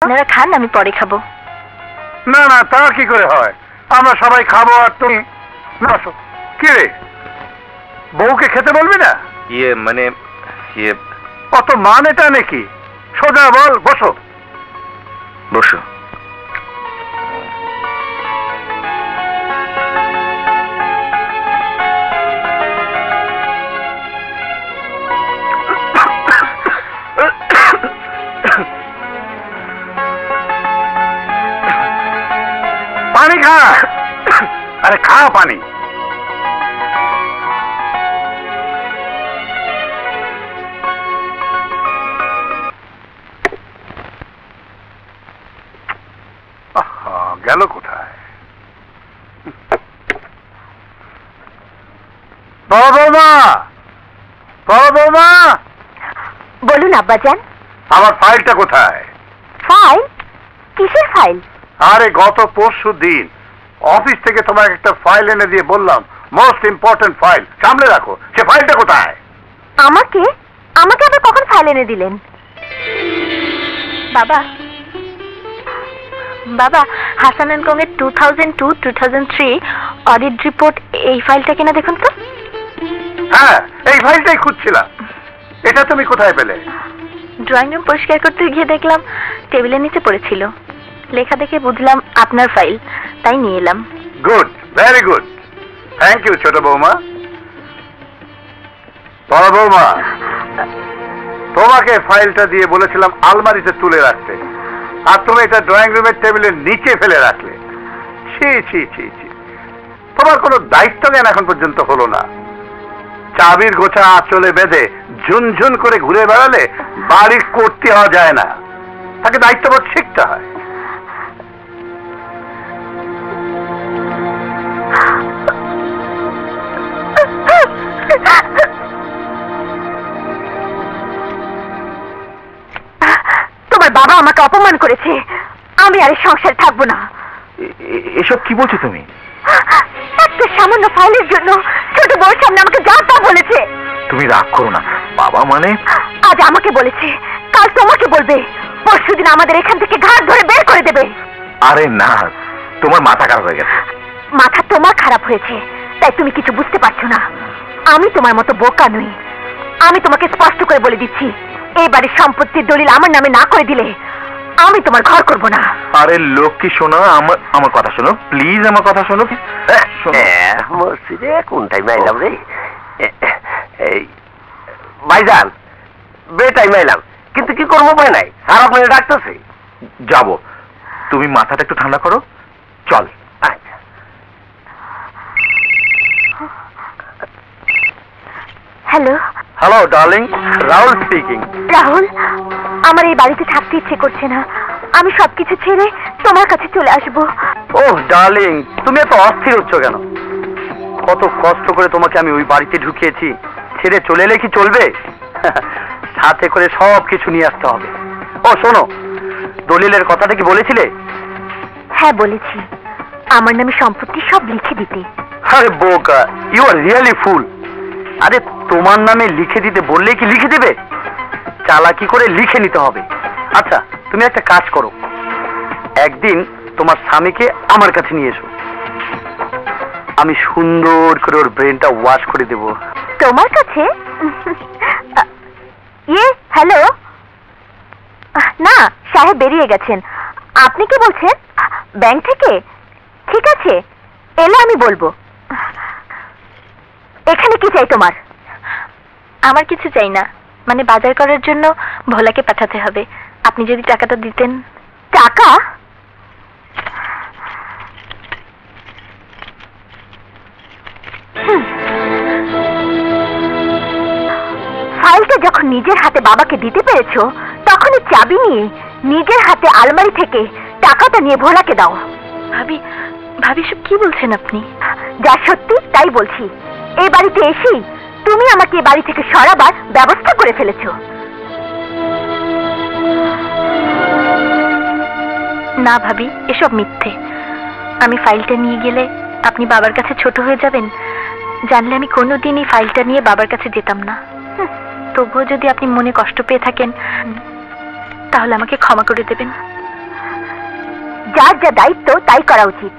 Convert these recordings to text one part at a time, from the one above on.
আপনারা খান, আমি পরে খাবো। না না, তা কি করে হয়? আমরা সবাই খাবো আর তুমি বসো। কি রে, বউকে খেতে বলবি না? মানে অত মানেটা নাকি? সোজা বল, বসো। বসো। পানি খা। আরে খা পানি। গেল কোথায়? বড় বৌমা, বড় বৌমা। বলুন আব্বাজান। আমার ফাইলটা কোথায়? ফাইল? কিসের ফাইল? আরে গত পরশু দিন অফিস থেকে তোমার একটা ফাইল এনে দিয়ে বললাম মোস্ট ইম্পর্টেন্ট ফাইল, সামনে রাখো। সে ফাইলটা কোথায়? আমাকে? আমাকে আবার কখন ফাইল এনে দিলেন? বাবা, বাবা, হাসান এন্ড কং এর 2002-2003 অডিট রিপোর্ট, এই ফাইলটা কিনা দেখুন তো। হ্যাঁ, এই ফাইলটাই খুঁজছিলাম। এটা তুমি কোথায় পেলে? ড্রয়িং রুম পরিষ্কার করতে গিয়ে দেখলাম টেবিলের নিচে পড়েছিল। লেখা দেখে বুঝলাম আপনার ফাইল, তাই নিয়ে এলাম। Good, very good, thank you ছোট বৌমা। বড় বৌমা, তোমাকে ফাইলটা দিয়ে বলেছিলাম আলমারিতে তুলে রাখতে, আর তুমি এটা ড্রয়িং রুমের টেবিলের নিচে ফেলে রাখলে। ছি ছি ছি ছি, তোমার কোনো দায়িত্ব জ্ঞান এখন পর্যন্ত হলো না। চাবির গোছা আঁচলে বেঁধে ঝুনঝুন করে ঘুরে বেড়ালে বাড়ির করতে হওয়া যায় না, তাকে দায়িত্ববোধ শিখতে হয়। তোমার বাবা আমাকে অপমান করেছে, আমি আর সংসারে থাকবো না। এসব কি বলছো তুমি? একটা সামান্য ফাইলের জন্য ছোট বউর সামনে আমাকে যা তা বলেছে। তুমি রাগ করো না, বাবা মানে। আজ আমাকে বলেছে, কাল তোমাকে বলবে, পরশুদিন আমাদের এখান থেকে ঘাট ধরে বের করে দেবে। আরে না, তোমার মাথা খারাপ হয়ে গেছে। মাথা তোমার খারাপ হয়েছে, তাই তুমি কিছু বুঝতে পারছো না। আমি তোমার মতো বোকা নই। আমি তোমাকে স্পষ্ট করে বলে দিচ্ছি, এই বাড়ির সম্পত্তির দলিল আমার নামে না করে দিলে আমি তোমার ঘর করব না। আরে লক্ষ্মী শোনো, আমার কথা শোনো প্লিজ, আমার কথা শোনো। মসজিদে কোন টাইমে আইলাম রে? ভাইজান, বে টাইমে আইলাম, কিন্তু কি করবো ভাই নাই, আর আপনাকে ডাকতেছে। যাবো, তুমি মাথাটা একটু ঠান্ডা করো, চল। Hello. Hello darling, Rahul speaking. Rahul, আমার এই বাড়িতে থাকতে ইচ্ছে করছে না। আমি সবকিছু ছেড়ে তোমার কাছে চলে আসবো। ওহ ডার্লিং, তুমি এত অস্থির হচ্ছ কেন? কত কষ্ট করে তোমাকে আমি ওই বাড়িতে ঢুকিয়েছি, ছেড়ে চলে এলে কি চলবে? সাথে করে সব কিছু নিয়ে আসতে হবে। ও শোনো, দলিলের কথাটা কি বলেছিলে? হ্যাঁ বলেছি, আমার নামে সম্পত্তি সব লিখে দিতে। আরে বোকা, ইউ আর রিয়েলি ফুল। আরে তোমার নামে লিখে দিতে বললেই কি লিখে দেবে? চালাকি করে লিখে নিতে হবে। আচ্ছা তুমি একটা কাজ করো, একদিন তোমার স্বামীকে আমার কাছে নিয়ে এসো, আমি সুন্দর করে ওর ব্রেনটা ওয়াশ করে দেব। তোমার কাছে? হ্যালো। না, সাহেব বেরিয়ে গেছেন। আপনি কি বলছেন? ব্যাংক থেকে? ঠিক আছে, এলে আমি বলবো। এখানে কি চাই তোমার? আমার কিছু চাই না, মানে বাজার করার জন্য ভোলাকে পাঠাতে হবে। আপনি যদি টাকাটা দিতেন। টাকা? ফাইলটা যখন নিজের হাতে বাবাকে দিতে পেরেছো, তখনই চাবি নিয়ে নিজের হাতে আলমারি থেকে টাকাটা নিয়ে ভোলাকে দাও। ভাবি, ভাবি সব কি বলছেন আপনি? যা সত্যি তাই বলছি। এই বাড়িতে এসেই তুমি আমাকে এই বাড়ি থেকে সরাবার ব্যবস্থা করে ফেলেছো। না ভাবি, এসব মিথ্যে। আমি ফাইলটা নিয়ে গেলে আপনি বাবার কাছে ছোট হয়ে যাবেন, জানলে আমি কোনোদিন এই ফাইলটা নিয়ে বাবার কাছে যেতাম না। তবুও যদি আপনি মনে কষ্ট পেয়ে থাকেন, তাহলে আমাকে ক্ষমা করে দেবেন। যার যা দায়িত্ব তাই করা উচিত।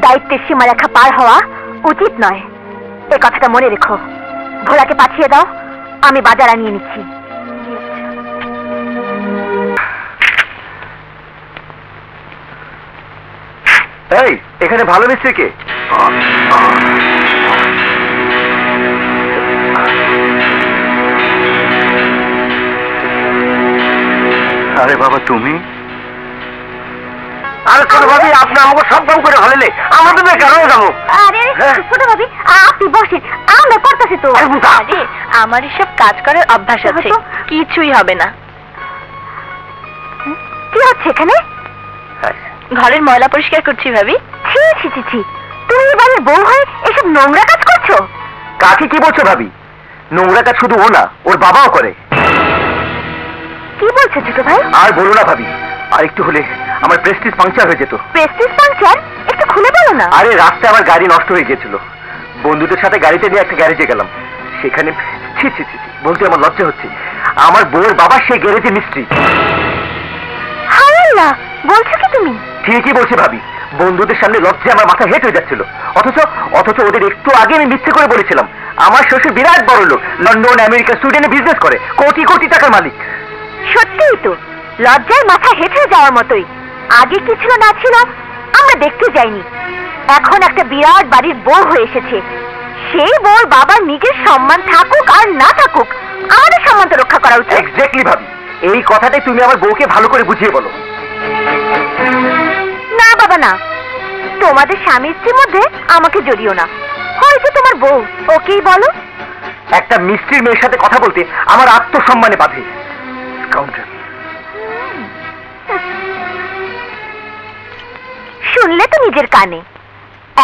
দায়িত্বের সীমারেখা পার হওয়া উচিত নয়, এ কথাটা মনে রেখো। ভোলাকে পাঠিয়ে দাও, আমি বাজার আনিয়ে নিচ্ছি। এই, এখানে ভালো মিস্ত্রি কে? আরে বাবা, তুমি? আরে ছোট ভাবি, আপনি আমাকে সব কাম করে হলেলে আমরা তো কেন যাবো? আরে ছোট ভাবি, আপনি বসেন, আমরা করতেছি তো। আরে আমার এসব কাজ করার অভ্যাস আছে, কিছুই হবে না। কি হচ্ছে এখানে? ঘরের ময়লা পরিষ্কার করছি ভাবি। ছি ছি ছি ছি, তুমি এবারে বউ হয়ে এসব নোংরা কাজ করছো? কাকে কি বলছো ভাবি? নোংরা কাজ শুধু ও না, ওর বাবাও করে। কি বলছো ছোট ভাই? আর বলো না ভাবি, আর একটু হলে আমার প্রেস্টিজ পাংচার হয়ে যেত। Prestige puncture? একটু খুলে বলো না। আরে রাস্তায় আমার গাড়ি নষ্ট হয়ে গিয়েছিল, বন্ধুদের সাথে গাড়িতে নিয়ে একটা গ্যারেজে গেলাম। সেখানে ছি ছি ছি ছি, বলতে আমার লজ্জা হচ্ছে, আমার বউয়ের বাবা সেই গ্যারেজে মিস্ত্রি। হায় আল্লাহ, বলছো কি তুমি? ঠিকই বলছি ভাবি, বন্ধুদের সামনে লজ্জায় আমার মাথা হেট হয়ে যাচ্ছিল। অথচ ওদের একটু আগে আমি মিথ্যে করে বলেছিলাম আমার শ্বশুর বিরাট বড় লোক, লন্ডন, আমেরিকা, সুইডেনে বিজনেস করে, কোটি কোটি টাকার মালিক। সত্যিই তো, লজ্জায় মাথা হেঁটে যাওয়ার মতোই। আগে কি ছিল না ছিল আমরা দেখতে যাইনি, এখন একটা বিরাট বাড়ির বউ হয়ে এসেছে। সেই বউর বাবার নিজের সম্মান থাকুক আর না থাকুক, আমাদের সম্মান তো রক্ষা করা উচিত। এক্স্যাক্টলি ভাবি, এই কথাটাই তুমি আমার বউকে ভালো করে বুঝিয়ে বলো। না বাবা না, তোমাদের স্বামী স্ত্রীর মধ্যে আমাকে জড়িও না, হয়তো তোমার বউ, ওকেই বলো। একটা মিস্ত্রির মেয়ের সাথে কথা বলতে আমার আত্মসম্মানে বাধে। স্কাউন্ডার। শুনলে তো নিজের কানে।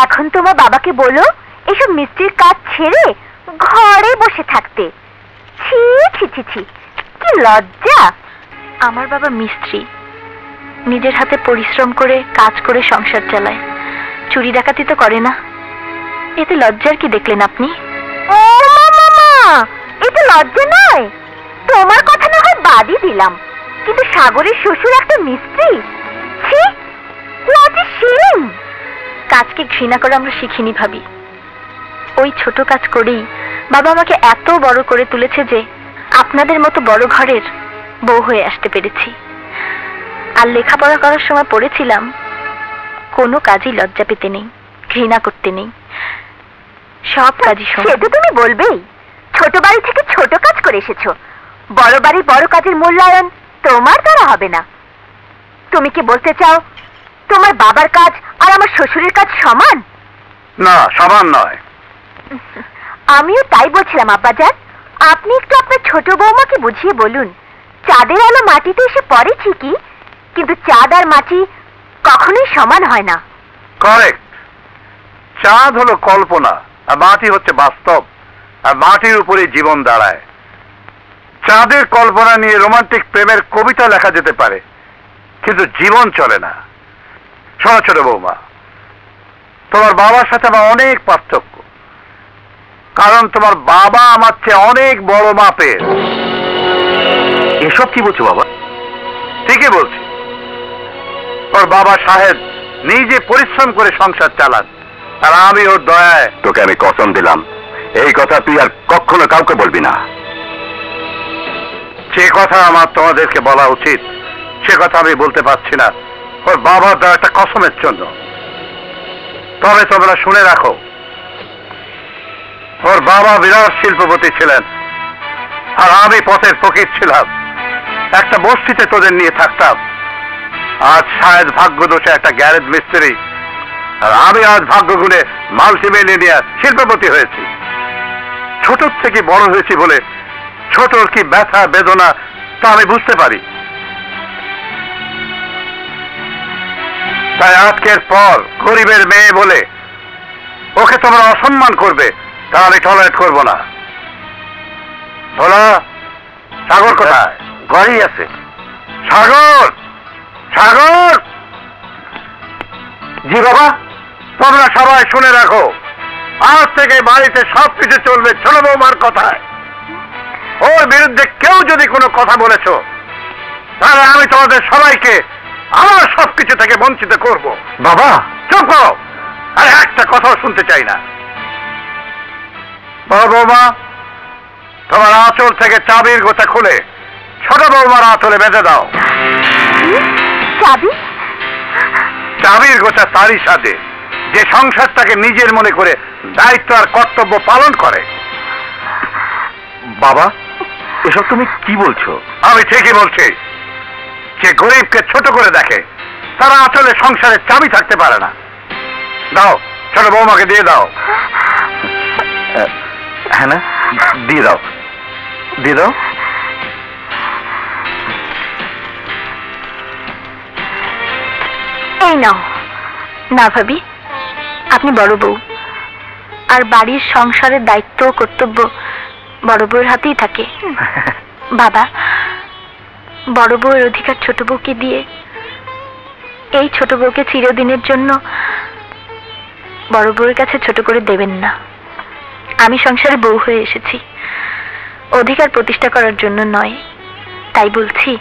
এখন তোমার বাবাকে বলো এসব মিস্ত্রির কাজ ছেড়ে ঘরে বসে থাকতে। ছি ছি ছি ছি, কি লজ্জা। আমার বাবা মিস্ত্রি, নিজের হাতে পরিশ্রম করে কাজ করে সংসার চালায়, চুরি ডাকাতি তো করে না। এতে লজ্জার কি দেখলেন আপনি? ও মামা, এটা লজ্জা নয়। তোমার কথা না হয় বাদই দিলাম, কিন্তু সাগরের শ্বশুর একটা মিস্ত্রি, ছি, লজ্জা শিরিন। কাজকে ঘৃণা করে আমরা শিখিনি ভাবি। ওই ছোট কাজ করেই বাবা আমাকে এত বড় করে তুলেছে যে আপনাদের মতো বড় ঘরের বউ হয়ে আসতে পেরেছি। আর লেখাপড়া করার সময় পড়েছিলাম কোনো কাজই লজ্জা পেতে নেই, ঘৃণা করতে নেই, সব কাজই সমান। সে তো তুমি বলবেই, ছোট বাড়ি থেকে ছোট কাজ করে এসেছো, বড় বাড়ির বড় কাজের মূল্যায়ন তোমার দ্বারা হবে না। তুমি কি বলতে চাও তোমার বাবার কাজ আর আমার শ্বশুরের কাজ সমান? না, সমান নয়। আমিও তাই বলছিলাম আব্বাজান, আপনি একটু আপনার ছোট বৌমাকে বুঝিয়ে বলুন, চাঁদের আলো মাটিতে এসে পড়ে ঠিকই, কিন্তু চাঁদ আর মাটি কখনোই সমান হয় না। কারেক্ট। চাঁদ হলো কল্পনা আর মাটি হচ্ছে বাস্তব, আর মাটির উপরে জীবন দাঁড়ায়। চাঁদের কল্পনা নিয়ে রোমান্টিক প্রেমের কবিতা লেখা যেতে পারে, কিন্তু জীবন চলে না। শোনো ছোট বৌমা, তোমার বাবার সাথে আমার অনেক পার্থক্য, কারণ তোমার বাবা আমার চেয়ে অনেক বড় মাপের। এসব কি বলছো বাবা? ঠিকই বলছি। ওর বাবা সাহেব নিজে পরিশ্রম করে সংসার চালান, আর আমি ওর দয়ায়। তোকে আমি কসম দিলাম, এই কথা তুই আর কখনো কাউকে বলবি না। যে কথা আমার তোমাদেরকে বলা উচিত সে কথা আমি বলতে পারছি না, ওর বাবার দেওয়া একটা কসমের জন্য। তবে তোমরা শুনে রাখো, ওর বাবা বিরাট শিল্পপতি ছিলেন, আর আমি পথের ফকির ছিলাম। একটা বস্তিতে তোদের নিয়ে থাকতাম। আজ শায়দ ভাগ্য দোষে একটা গ্যারেজ মিস্ত্রি, আর আমি আজ ভাগ্য গুণে মাল্টিমিলিয়নিয়ার শিল্পপতি হয়েছি। ছোট থেকে বড় হয়েছি বলে ছোটর কি ব্যথা বেদনা তা আমি বুঝতে পারি। তাই আজকের পর গরিবের মেয়ে বলে ওকে তোমরা অসম্মান করবে, তা আমি টলারেট করবো না। ভোলা, সাগর কোথায়? ঘরেই আছে। সাগর, সাগর! জি বাবা। তোমরা সবাই শুনে রাখো, আজ থেকে বাড়িতে সবকিছু চলবে ছোট বৌমার কথায়। ওর বিরুদ্ধে কেউ যদি কোনো কথা বলেছ, তাহলে আমি তোমাদের সবাইকে আমার সবকিছু থেকে বঞ্চিত করব। বাবা, চুপ করো, আর একটা কথাও শুনতে চাই না। বড় বৌমা, তোমার আঁচল থেকে চাবির গোছা খুলে ছোট বৌমার আঁচলে বেঁধে দাও। চাবি? চাবির গোছা তারই সাথে যে সংসারটাকে নিজের মনে করে দায়িত্ব আর কর্তব্য পালন করে। বাবা, এসব তুমি কি বলছো? আমি ঠিকই বলছি। যে গরিবকে ছোট করে দেখে তারা আসলে সংসারে চাবি থাকতে পারে না। দাও, ছোট বৌমাকে দিয়ে দাও। হ্যাঁ না, দিয়ে দাও, দিয়ে দাও। এই নাও। না ভাবি, আপনি বড় বউ, আর বাড়ির সংসারের দায়িত্ব ও কর্তব্য বড় বউয়ের হাতেই থাকে। বাবা, বড় বউয়ের অধিকার ছোট বউকে দিয়ে এই ছোট বউকে চিরদিনের জন্য বড় বউয়ের কাছে ছোট করে দেবেন না। আমি সংসারে বউ হয়ে এসেছি অধিকার প্রতিষ্ঠা করার জন্য নয়। তাই বলছি,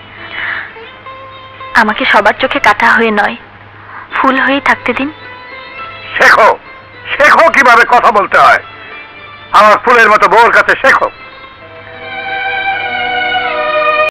আমাকে সবার চোখে কাটা হয়ে নয়, ফুল হয়েই থাকতে দিন। শেখো, শেখো কিভাবে কথা বলতে হয়। আমার ফুলের মতো বউর কাছে শেখো।